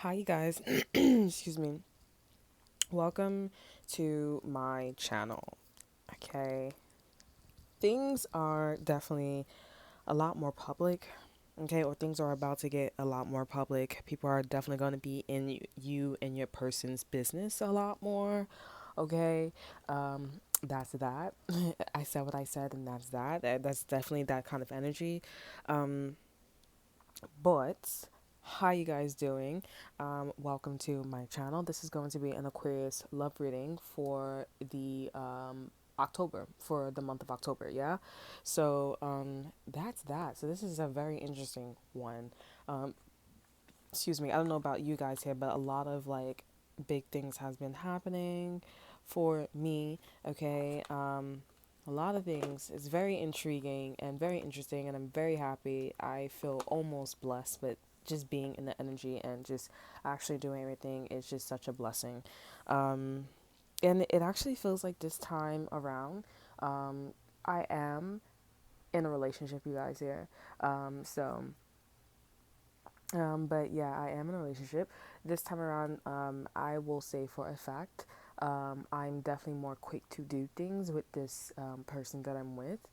Hi, you guys. Excuse me. Welcome to my channel. Okay. Things are definitely a lot more public. Okay. Or things are about to get a lot more public. People are definitely going to be in you and your person's business a lot more. Okay. That's that. I said what I said, and that's that. That's definitely that kind of energy. Um, But how you guys doing? Welcome to my channel. This is going to be an Aquarius love reading for the October, for the month of October. Yeah, so that's that. So this is a very interesting one. Um, excuse me. I don't know about you guys here, but a lot of like big things has been happening for me. Okay. A lot of things. It's very intriguing and very interesting, and I'm very happy. I feel almost blessed, but just being in the energy and just actually doing everything is just such a blessing. Um, and it actually feels like this time around, I am in a relationship, you guys here. But yeah, I am in a relationship. This time around, I will say for a fact, I'm definitely more quick to do things with this person that I'm with,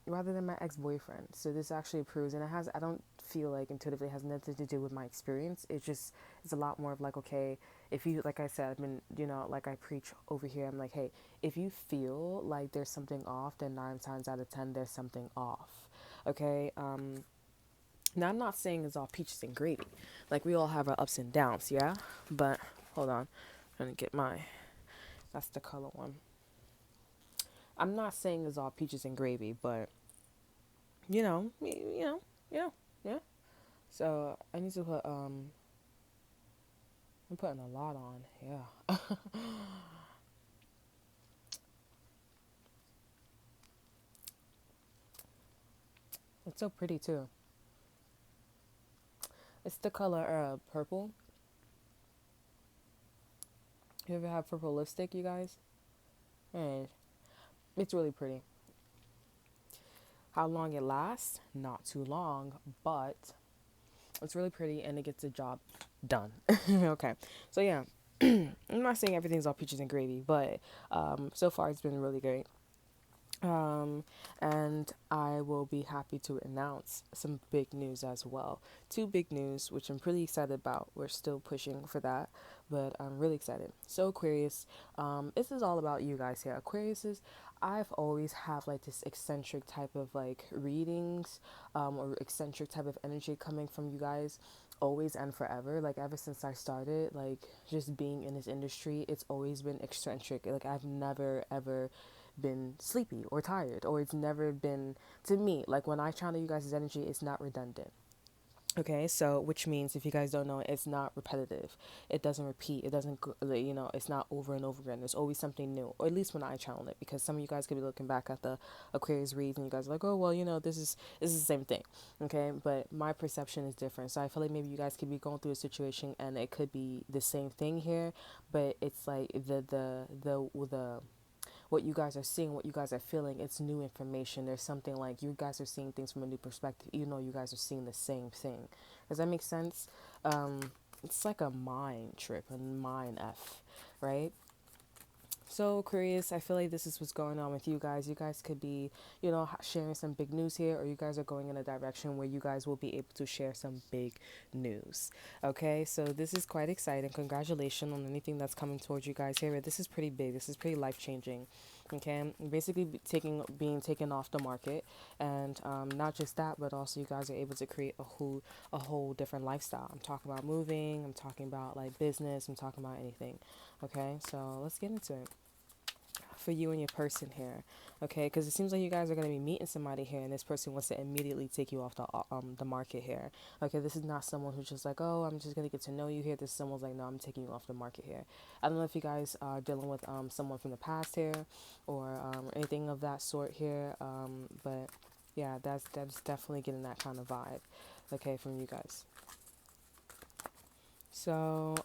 rather than my ex-boyfriend. So this actually proves, and I don't feel like intuitively it has nothing to do with my experience. It's a lot more of like, okay, if you, like I said, I've been, like I preach over here, I'm like, hey, if you feel like there's something off, then 9 times out of 10, there's something off. Okay. Now, I'm not saying it's all peaches and gravy. Like, we all have our ups and downs, yeah? But, hold on. I'm trying to get my. That's the color one. I'm not saying it's all peaches and gravy, but, yeah, yeah. So, I need to put, I'm putting a lot on, yeah. It's so pretty, too. It's the color, purple. You ever have purple lipstick, you guys? Hey, it's really pretty. How long it lasts? Not too long, but it's really pretty and it gets the job done. Okay, so yeah, I'm not saying everything's all peaches and gravy, but so far it's been really great. Um, and I will be happy to announce some big news as well. Two big news, which I'm pretty excited about. We're still pushing for that, but I'm really excited. So Aquarius, this is all about you guys here. Aquariuses, I've always have like this eccentric type of like readings, or eccentric type of energy coming from you guys always and forever. Like ever since I started like just being in this industry, it's always been eccentric. Like I've never ever been sleepy or tired, or it's never been, to me, like when I channel you guys' energy, it's not redundant. Okay, so which means if you guys don't know, it's not repetitive. It doesn't repeat. It doesn't, it's not over and over again. There's always something new, or at least when I channel it, because some of you guys could be looking back at the Aquarius reads and you guys are like, oh well, this is the same thing. Okay, but my perception is different. So I feel like maybe you guys could be going through a situation and it could be the same thing here, but it's like the what you guys are seeing, what you guys are feeling, it's new information. There's something like you guys are seeing things from a new perspective, even though you guys are seeing the same thing. Does that make sense? Um, it's like a mind trip, a mind F, right? So curious. I feel like this is what's going on with you guys. You guys could be, sharing some big news here, or you guys are going in a direction where you guys will be able to share some big news. Okay, so this is quite exciting. Congratulations on anything that's coming towards you guys here. This is pretty big. This is pretty life changing. Okay, basically being taken off the market, and not just that, but also you guys are able to create a whole different lifestyle. I'm talking about moving. I'm talking about like business. I'm talking about anything. Okay, so let's get into it for you and your person here, okay? Because it seems like you guys are going to be meeting somebody here, and this person wants to immediately take you off the market here. Okay, this is not someone who's just like, oh, I'm just going to get to know you here. This is someone's like, no, I'm taking you off the market here. I don't know if you guys are dealing with someone from the past here, or anything of that sort here, but yeah, that's definitely getting that kind of vibe, okay, from you guys. So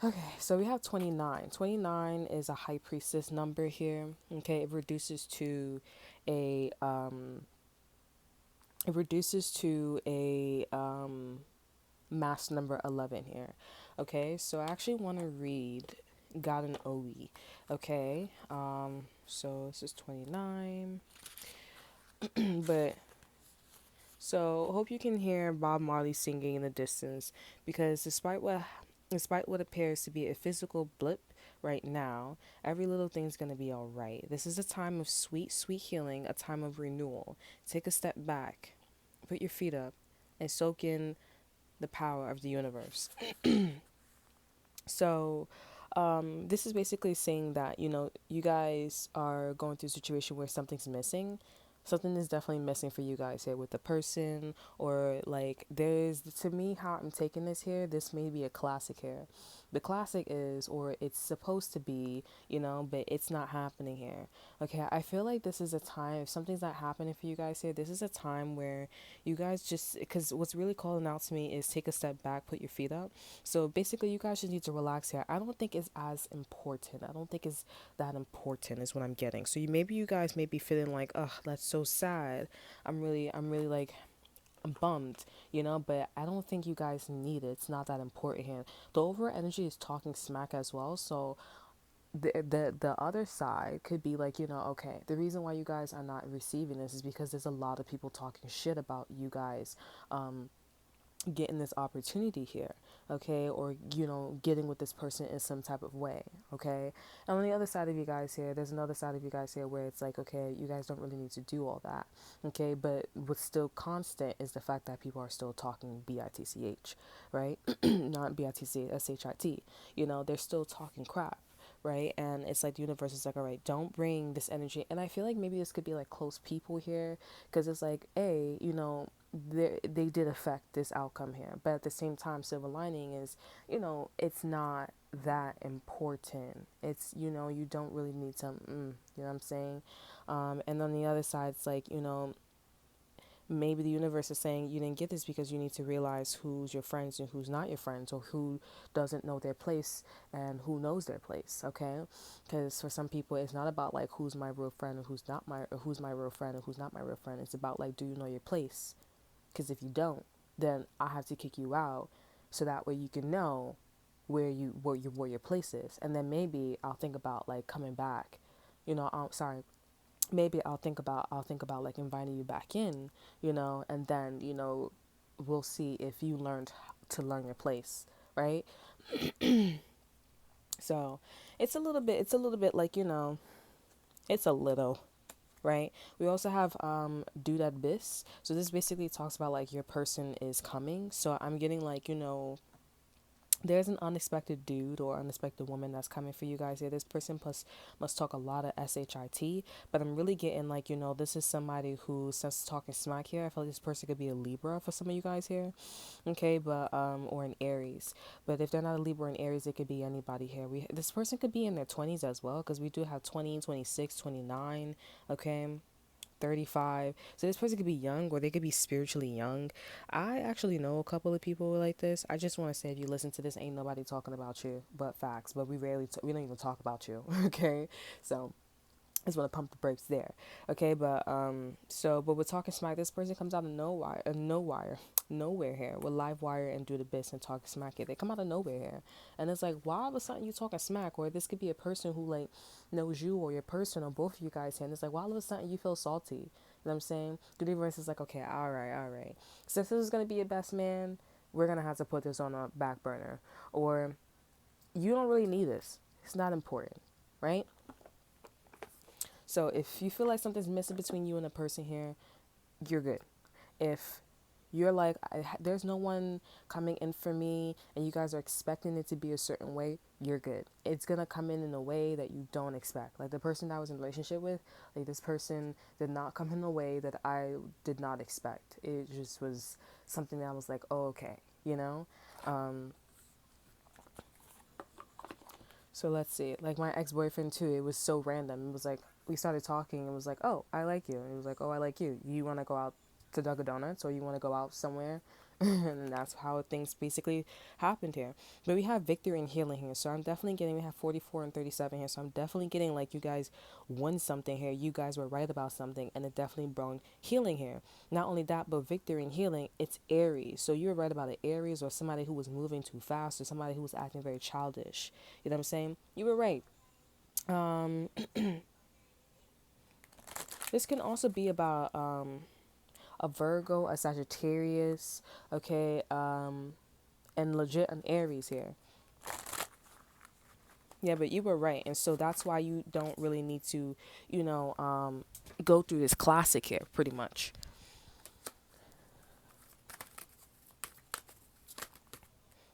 okay, so we have 29. 29 is a high priestess number here. Okay, it reduces to a it reduces to a mass number 11 here. Okay, so I actually want to read God and Oe. Okay, so this is 29, but so hope you can hear Bob Marley singing in the distance, because despite what appears to be a physical blip right now, every little thing's going to be all right. This is a time of sweet, sweet healing, a time of renewal. Take a step back, put your feet up, and soak in the power of the universe. So, this is basically saying that, you guys are going through a situation where something's missing. Something is definitely missing for you guys here with the person, or like, to me, how I'm taking this here, this may be a classic here. The classic is, or it's supposed to be, but it's not happening here. Okay, I feel like this is a time, if something's not happening for you guys here, this is a time where you guys just, because what's really calling out to me is take a step back, put your feet up. So basically, you guys just need to relax here. I don't think it's as important. I don't think it's that important, is what I'm getting. So maybe you guys may be feeling like, ugh, that's so sad. I'm really like, I'm bummed, but I don't think you guys need it. It's not that important here. The overall energy is talking smack as well. So the other side could be like, okay, the reason why you guys are not receiving this is because there's a lot of people talking shit about you guys getting this opportunity here, okay, or getting with this person in some type of way, okay. And on the other side of you guys here, there's another side of you guys here where it's like, okay, you guys don't really need to do all that, okay, but what's still constant is the fact that people are still talking bitch, right? Not bitchit, they're still talking crap, right? And it's like the universe is like, all right, don't bring this energy. And I feel like maybe this could be like close people here, because it's like, hey, they did affect this outcome here, but at the same time, silver lining is, it's not that important. It's, you don't really need to, you know what I'm saying? And on the other side, it's like, maybe the universe is saying you didn't get this because you need to realize who's your friends and who's not your friends, or who doesn't know their place and who knows their place, okay? Because for some people, it's not about like who's my real friend and who's my real friend and who's not my real friend. It's about like, do you know your place? Because if you don't, then I have to kick you out, so that way you can know where your place is, and then maybe I'll think about like coming back. Sorry. Maybe I'll think about like inviting you back in, and then we'll see if you learned to learn your place, right? So it's a little bit like it's a little, right? We also have do that bis. So this basically talks about like your person is coming. So I'm getting like, there's an unexpected dude or unexpected woman that's coming for you guys here. This person plus must talk a lot of shit, but I'm really getting like, this is somebody who, since talking smack here, I feel like this person could be a Libra for some of you guys here, okay, but or an Aries. But if they're not a Libra or an Aries, it could be anybody here. This person could be in their 20s as well, because we do have 20, 26, 29, okay, 35. So this person could be young, or they could be spiritually young. I actually know a couple of people like this. I just want to say, if you listen to this, ain't nobody talking about you but facts, but we don't even talk about you. Okay, so I just want to pump the brakes there, okay? But we're talking smack. This person comes out of nowhere here with live wire and do the bits and talking smack here. They come out of nowhere here, and it's like, why all of a sudden you talking smack? Or this could be a person who like knows you, or your person, or both of you guys here, and it's like, why all of a sudden you feel salty? You know what I'm saying? The universe is like, okay, all right. Since this is gonna be your best man, we're gonna have to put this on a back burner, or you don't really need this. It's not important, right? So if you feel like something's missing between you and a person here, you're good. If you're like, there's no one coming in for me, and you guys are expecting it to be a certain way, you're good. It's gonna come in a way that you don't expect. Like the person that I was in a relationship with, like this person did not come in a way that I did not expect. It just was something that I was like, oh, okay, you know? So let's see. Like my ex-boyfriend too, it was so random. It was like, we started talking, and was like, oh, I like you. And it was like, oh, I like you. You want to go out to Dunkin' Donuts, or you want to go out somewhere? And that's how things basically happened here. But we have victory and healing here. So I'm definitely getting, we have 44 and 37 here. So I'm definitely getting like you guys won something here. You guys were right about something. And it definitely brought healing here. Not only that, but victory and healing, it's Aries. So you were right about an Aries or somebody who was moving too fast or somebody who was acting very childish. You know what I'm saying? You were right. Um, this can also be about a Virgo, a Sagittarius, okay, and legit an Aries here. Yeah, but you were right. And so that's why you don't really need to, you know, go through this classic here, pretty much.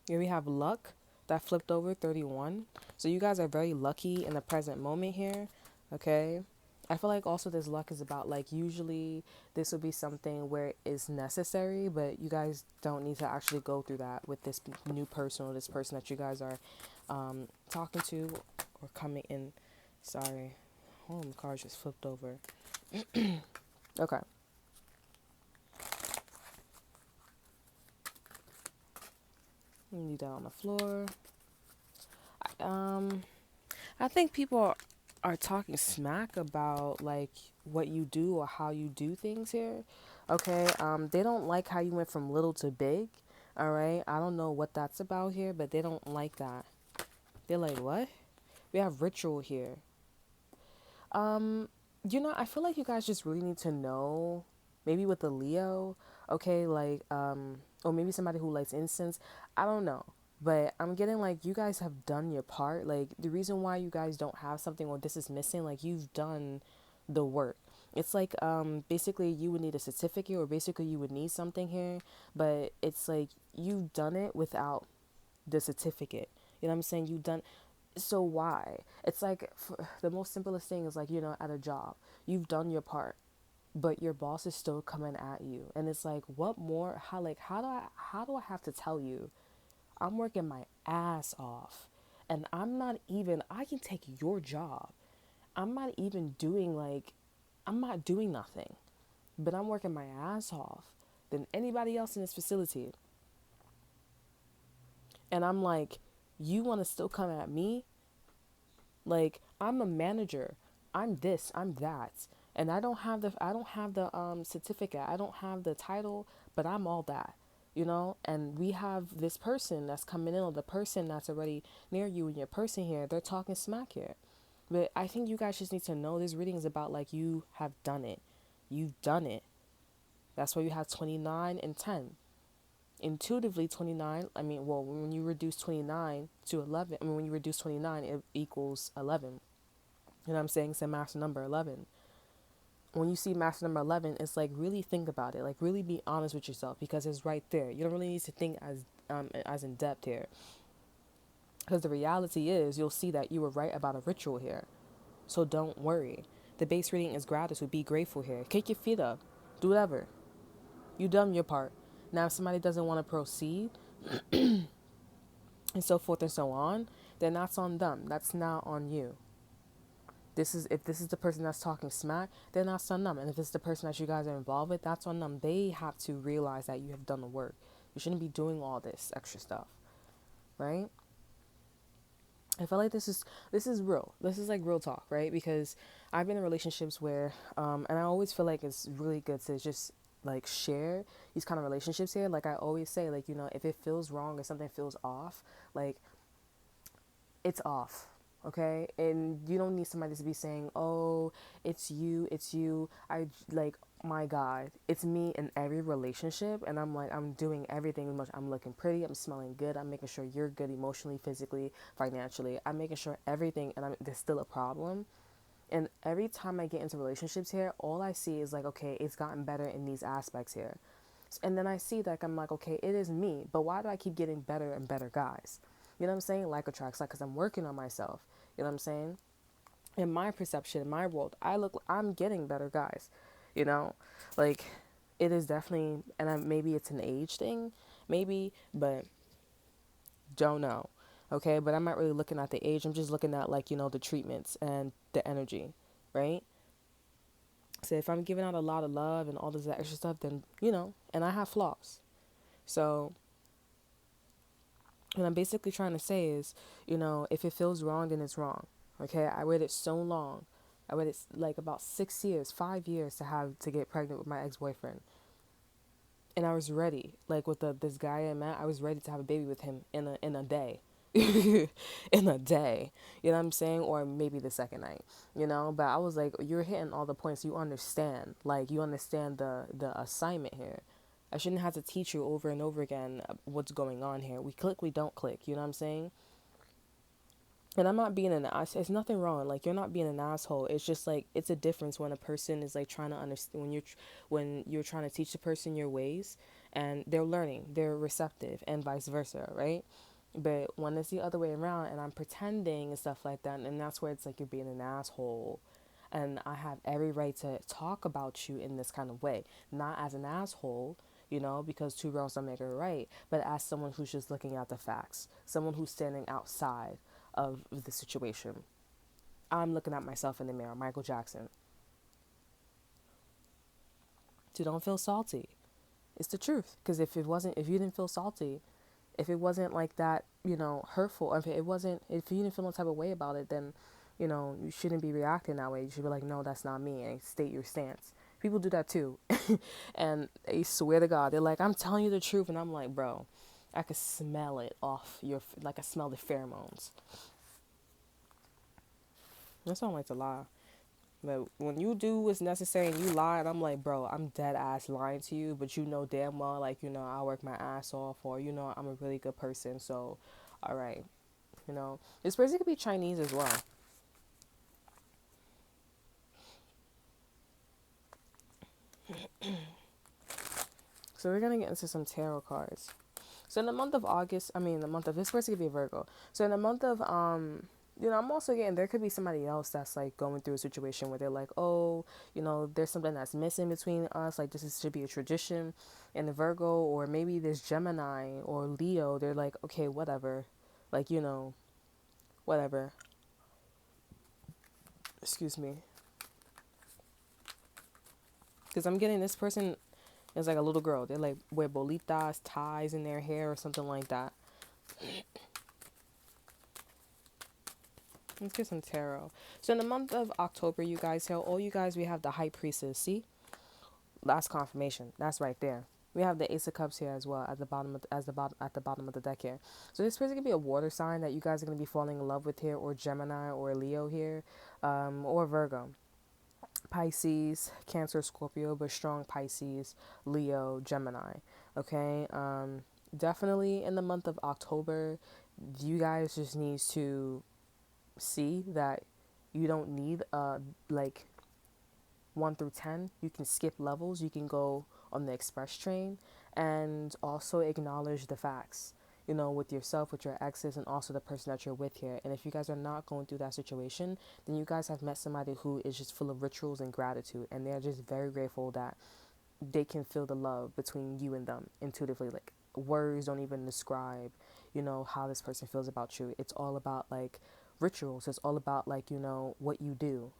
Here we have luck that flipped over 31. So you guys are very lucky in the present moment here, okay? I feel like also this luck is about like usually this would be something where it's necessary, but you guys don't need to actually go through that with this new person or this person that you guys are talking to or coming in. Sorry. Oh, the car just flipped over. Okay. Leave that on the floor. Um, I think people are talking smack about like what you do or how you do things here. Okay. They don't like how you went from little to big. All right. I don't know what that's about here, but they don't like that. They're like, what? We have ritual here. Um, I feel like you guys just really need to know, maybe with the Leo, okay, like, or maybe somebody who likes incense. I don't know. But I'm getting like you guys have done your part. Like the reason why you guys don't have something or this is missing, like you've done the work. It's like basically you would need a certificate or basically you would need something here, but it's like you've done it without the certificate. You know what I'm saying? You've done so why? It's like the most simplest thing is like, at a job, you've done your part, but your boss is still coming at you. And it's like, what more? How do I have to tell you? I'm working my ass off and I can take your job. I'm not even doing like, I'm not doing nothing, but I'm working my ass off than anybody else in this facility. And I'm like, you want to still come at me? Like I'm a manager. I'm this, I'm that. And I don't have the certificate. I don't have the title, but I'm all that. And we have this person that's coming in or the person that's already near you and your person here, they're talking smack here. But I think you guys just need to know this reading is about like you have done it. You've done it. That's why you have 29 and 10. Intuitively 29, I mean, well, when you reduce 29 to 11, I mean, when you reduce 29, it equals 11. You know what I'm saying? It's a master number 11. When you see master number 11, it's like really think about it. Like really be honest with yourself because it's right there. You don't really need to think as in depth here. Because the reality is you'll see that you were right about a ritual here. So don't worry. The base reading is gratitude. Be grateful here. Kick your feet up. Do whatever. You done your part. Now if somebody doesn't want to proceed and so forth and so on, then that's on them. That's not on you. If this is the person that's talking smack, then that's on them. And if it's the person that you guys are involved with, that's on them. They have to realize that you have done the work. You shouldn't be doing all this extra stuff, right? I feel like this is real. This is like real talk, right? Because I've been in relationships where, and I always feel like it's really good to just like share these kind of relationships here. Like I always say, like if it feels wrong or something feels off, like it's off. Okay, and you don't need somebody to be saying, oh, it's you. I like, my God, it's me in every relationship, and I'm like, I'm doing everything. I'm looking pretty, I'm smelling good, I'm making sure you're good emotionally, physically, financially, I'm making sure everything, and there's still a problem. And every time I get into relationships here, all I see is like, okay, it's gotten better in these aspects here. And then I see that I'm like, okay, it is me, but why do I keep getting better and better guys? You know what I'm saying? Like attracts like, because I'm working on myself. You know what I'm saying? In my perception, in my world, I'm getting better guys. You know, like it is definitely, maybe it's an age thing, maybe, but don't know. Okay, but I'm not really looking at the age. I'm just looking at like the treatments and the energy, right? So if I'm giving out a lot of love and all this extra stuff, then and I have flaws. So what I'm basically trying to say is, if it feels wrong, then it's wrong. Okay, I waited so long. I waited like about 6 years, 5 years to get pregnant with my ex-boyfriend, and I was ready. Like with this guy I met, I was ready to have a baby with him in a day, in a day. You know what I'm saying? Or maybe the second night. But I was like, you're hitting all the points. You understand, like you understand the assignment here. I shouldn't have to teach you over and over again what's going on here. We click, we don't click. You know what I'm saying? And I'm not being an ass. It's nothing wrong. Like you're not being an asshole. It's just like it's a difference when a person is like trying to understand when you're trying to teach the person your ways, and they're learning, they're receptive, and vice versa, right? But when it's the other way around, and I'm pretending and stuff like that, and that's where it's like you're being an asshole. And I have every right to talk about you in this kind of way, not as an asshole, because two wrongs don't make a right, but as someone who's just looking at the facts, someone who's standing outside of the situation. I'm looking at myself in the mirror, Michael Jackson. So don't feel salty. It's the truth. Because if you didn't feel salty, if it wasn't like that, hurtful, if you didn't feel no type of way about it, then, you shouldn't be reacting that way. You should be like, no, that's not me, and state your stance. People do that too. And they swear to God, they're like, I'm telling you the truth. And I'm like, bro, I could smell it off like I smell the pheromones. That's why I don't like to lie. But when you do what's necessary and you lie, and I'm like, bro, I'm dead ass lying to you, but you know damn well, like, I work my ass off, or, I'm a really good person, so, all right, This person could be Chinese as well. So we're going to get into some tarot cards. So in the month of August, this person could be a Virgo. So in the month of, I'm also getting, there could be somebody else that's like going through a situation where they're like, oh, there's something that's missing between us. Like should be a tradition in the Virgo, or maybe there's Gemini or Leo. They're like, okay, whatever. Like, whatever. Excuse me. Because I'm getting this person is like a little girl. They like wear bolitas, ties in their hair or something like that. Let's get some tarot. So in the month of October, you guys, we have the High Priestess. See? Last confirmation. That's right there. We have the Ace of Cups here as well at the bottom of the deck here. So this person could be a water sign that you guys are going to be falling in love with here, or Gemini or Leo here, or Virgo. Pisces, Cancer, Scorpio, but strong Pisces, Leo, Gemini. Okay? Definitely in the month of October, you guys just need to see that you don't need like 1 through 10. You can skip levels. You can go on the express train, and also acknowledge the facts, with yourself, with your exes, and also the person that you're with here. And if you guys are not going through that situation, then you guys have met somebody who is just full of rituals and gratitude, and they're just very grateful that they can feel the love between you and them intuitively. Like words don't even describe, how this person feels about you. It's all about like rituals. It's all about like, what you do.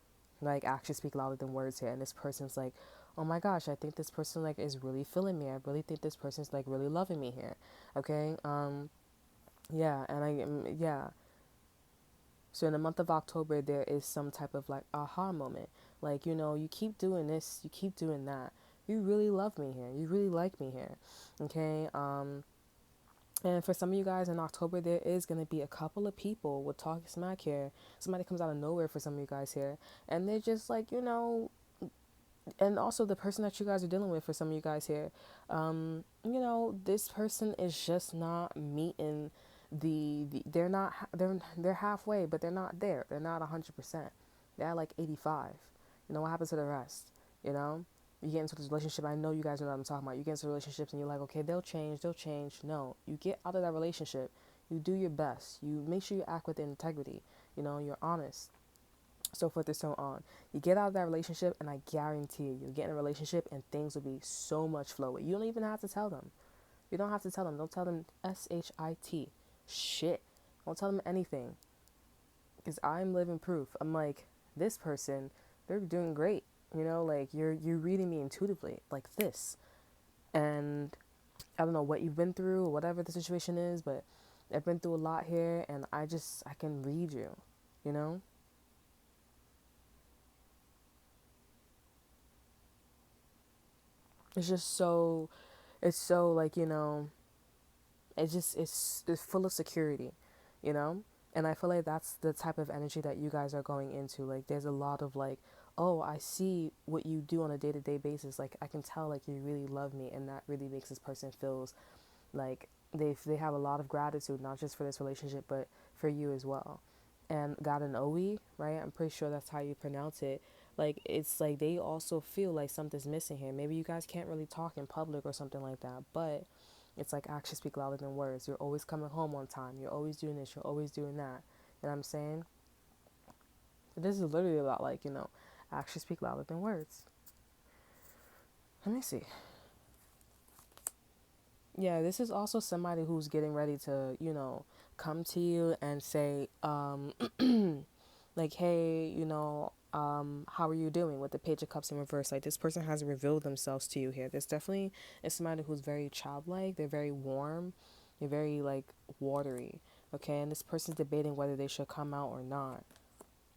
Like actions speak louder than words here. And this person's like, oh my gosh, I think this person like is really feeling me. I really think this person's like really loving me here. Okay. Yeah. And yeah. So in the month of October, there is some type of like aha moment. Like, you keep doing this, you keep doing that. You really love me here. You really like me here. Okay. And for some of you guys in October, there is going to be a couple of people with talking smack here. Somebody comes out of nowhere for some of you guys here. And they're just like, and also the person that you guys are dealing with for some of you guys here, this person is just not meeting they're halfway, but they're not there. They're not 100%. They're at like 85. What happens to the rest? You get into this relationship. I know you guys know what I'm talking about. You get into relationships and you're like, okay, they'll change. No, you get out of that relationship. You do your best. You make sure you act with integrity. You're honest, so forth and so on. You get out of that relationship, and I guarantee you'll get in a relationship and things will be so much flowy. You don't even have to tell them. You don't have to tell them. Don't tell them shit. Shit. Don't tell them anything. Because I'm living proof. I'm like, this person, they're doing great. Like you're reading me intuitively like this. And I don't know what you've been through or whatever the situation is, but I've been through a lot here, and I can read you, you know? It's just so, it's so like, it's full of security, you know? And I feel like that's the type of energy that you guys are going into. Like, there's a lot of like, oh, I see what you do on a day-to-day basis. Like, I can tell like you really love me, and that really makes this person feels like they have a lot of gratitude, not just for this relationship, but for you as well. And got an OE, right? I'm pretty sure that's how you pronounce it. Like, it's like they also feel like something's missing here. Maybe you guys can't really talk in public or something like that, but it's like actions speak louder than words. You're always coming home on time. You're always doing this. You're always doing that. You know what I'm saying? This is literally about like, actions speak louder than words. Let me see. Yeah, this is also somebody who's getting ready to, come to you and say, like, hey, how are you doing with the Page of Cups in reverse? Like, this person has revealed themselves to you here. This definitely is somebody who's very childlike. They're very warm. They're very, like, watery. Okay, and this person's debating whether they should come out or not.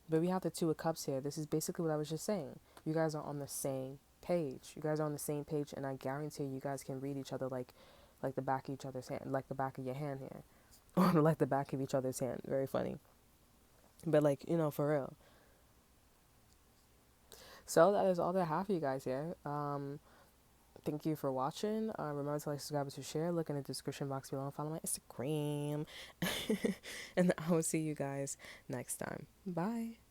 But we have the Two of Cups here. This is basically what I was just saying. You guys are on the same page. You guys are on the same page, and I guarantee you guys can read each other like the back of each other's hand, like the back of your hand here, or like the back of each other's hand. Very funny, but like for real. So that is all that I have for you guys here. Thank you for watching. Remember to like, subscribe, to share. Look in the description box below and follow my Instagram. And I will see you guys next time. Bye.